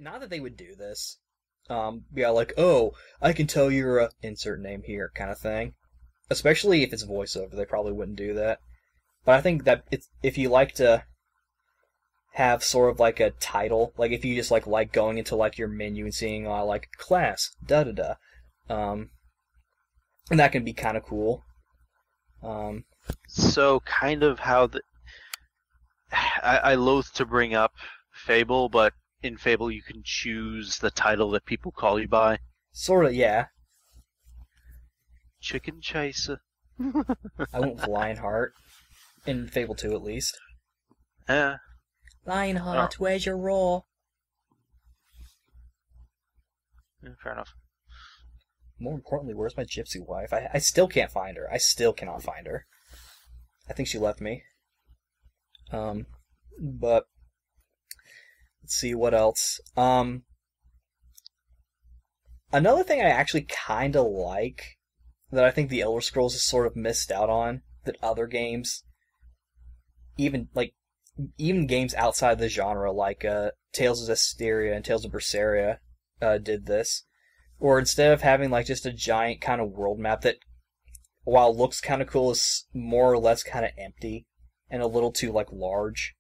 not that they would do this. Yeah, like, oh, I can tell you're a insert name here kind of thing. Especially if it's voiceover, they probably wouldn't do that. But I think that if you like to have sort of like a title, like if you just like going into like your menu and seeing like class da da da, and that can be kind of cool. So kind of how I loathe to bring up Fable, but in Fable you can choose the title that people call you by. Sort of, yeah. Chicken Chaser. I went with Lionheart in Fable 2 at least. Yeah. Lionheart, where's your roar? Fair enough. More importantly, where's my gypsy wife? I still can't find her. I still cannot find her. I think she left me. But let's see what else. Another thing I actually kind of like that I think the Elder Scrolls has sort of missed out on that other games, even games outside the genre like Tales of Zestiria and Tales of Berseria did this, or instead of having like just a giant kind of world map that, while looks kind of cool, is more or less kind of empty and a little too like large.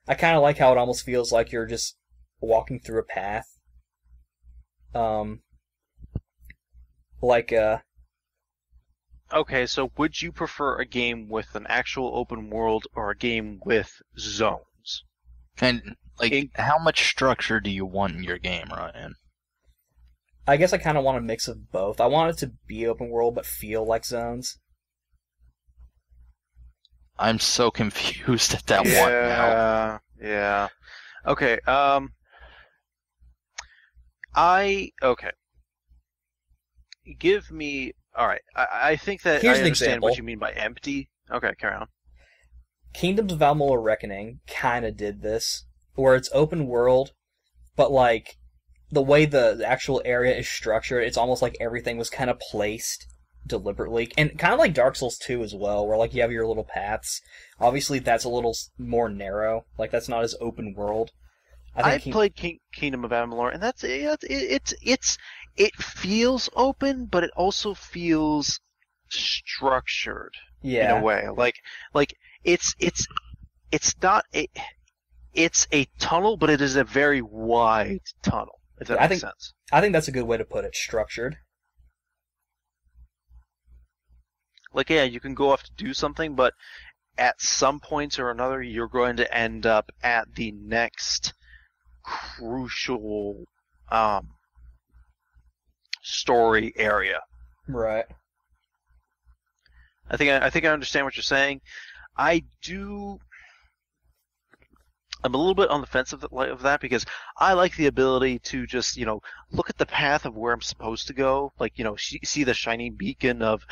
I kind of like how it almost feels like you're just walking through a path. Okay, so would you prefer a game with an actual open world or a game with zones? And how much structure do you want in your game, Ryan? I guess I kind of want a mix of both. I want it to be open world but feel like zones. I'm so confused at that one now. Yeah. Okay, okay. Give me... Alright, I think that Here's I an understand example. what you mean by empty. Okay, carry on. Kingdoms of Amalur Reckoning kind of did this, where it's open world, but like the way the actual area is structured, it's almost like everything was kind of placed deliberately, and kind of like Dark Souls 2 as well, where like you have your little paths. Obviously, that's a little more narrow. Like that's not as open world. I played Kingdom of Amalur, and that's it feels open, but it also feels structured in a way. Like it's not it's a tunnel, but it is a very wide tunnel. If that makes sense. I think that's a good way to put it. Structured. Like, yeah, you can go off to do something, but at some point or another, you're going to end up at the next crucial story area. Right. I think I understand what you're saying. I'm a little bit on the fence of that because I like the ability to just, look at the path of where I'm supposed to go. Like, see the shining beacon of,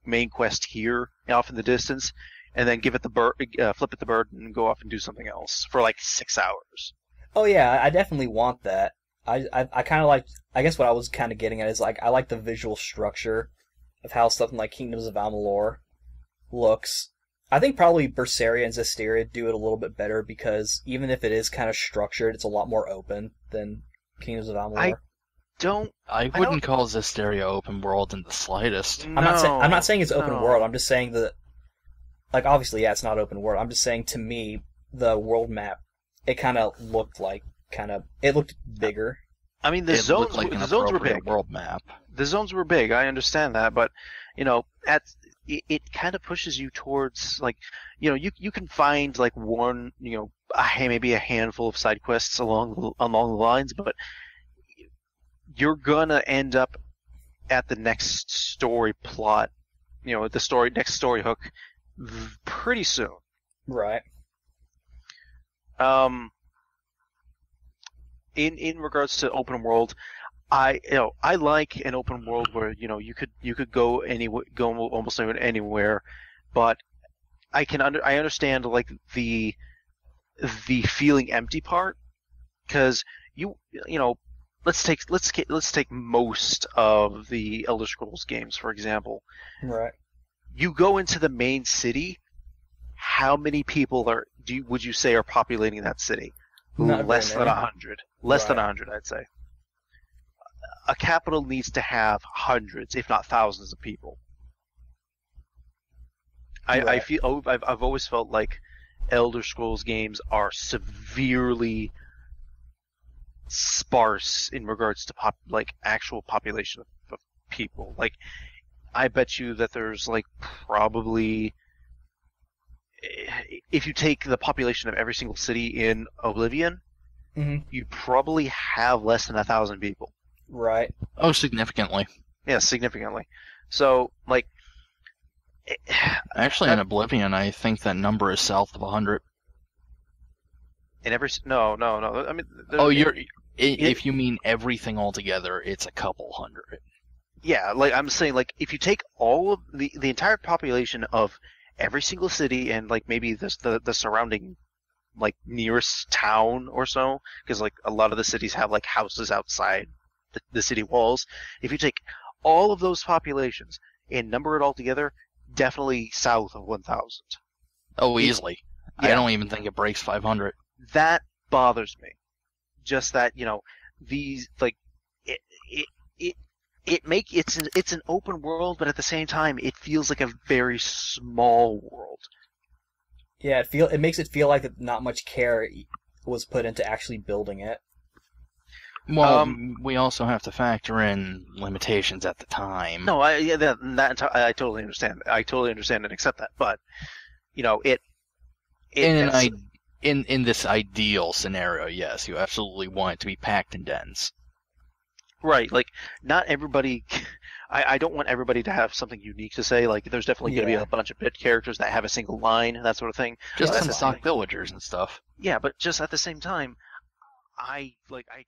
main quest here off in the distance, and then give it the bird, flip it the bird, and go off and do something else for like 6 hours. Oh yeah, I definitely want that. I kind of like. I guess what I was kind of getting at is like I like the visual structure of how something like Kingdoms of Amalur looks. I think probably Berseria and Zestiria do it a little bit better because even if it is kind of structured, it's a lot more open than Kingdoms of Amalur. I wouldn't call Zestiria open world in the slightest. I'm not saying it's open world. I'm just saying that, like, obviously, yeah, it's not open world. I'm just saying, to me, the world map, it kind of looked like it looked bigger. I mean, the zones were big. World map. The zones were big. I understand that, but it kind of pushes you towards, like, you can find like one, maybe a handful of side quests along the lines, but you're gonna end up at the next story plot, next story hook pretty soon. Right. In regards to open world, I like an open world where you could go almost anywhere, but I understand like the feeling empty part, because let's take most of the Elder Scrolls games, for example. Right. You go into the main city. How many people would you say are populating that city? Not Less very than many. 100. Less than Right. 100, I'd say. A capital needs to have hundreds, if not thousands, of people. I Right. feel I've always felt like Elder Scrolls games are severely sparse in regards to actual population of people. Like, I bet you that there's like probably, if you take the population of every single city in Oblivion, Hmm. you probably have less than 1,000 people. Right. Oh, significantly. Yeah, significantly. So, like, Actually, in Oblivion, I think that number is south of 100. in every no. I mean, Oh, if you mean everything altogether, it's a couple hundred. yeah. Like I'm saying, like if you take all of the entire population of every single city and like maybe the surrounding like nearest town or so, because like a lot of the cities have like houses outside the city walls. If you take all of those populations and number it all together, definitely south of 1,000. Oh, easily. I Yeah. don't even think it breaks 500. That bothers me. Just that, you know, these like it it it's an open world, but at the same time it feels like a very small world. Yeah, it makes it feel like that not much care was put into actually building it. Well, we also have to factor in limitations at the time. No, I totally understand. I totally understand and accept that. But you know, In this ideal scenario, yes, you absolutely want it to be packed in dens. right. Like not everybody. I don't want everybody to have something unique to say. Like there's definitely going to be Yeah. a bunch of bit characters that have a single line, that sort of thing. Just Yeah, some that's stock fine. villagers and stuff. Yeah, but just at the same time, I expect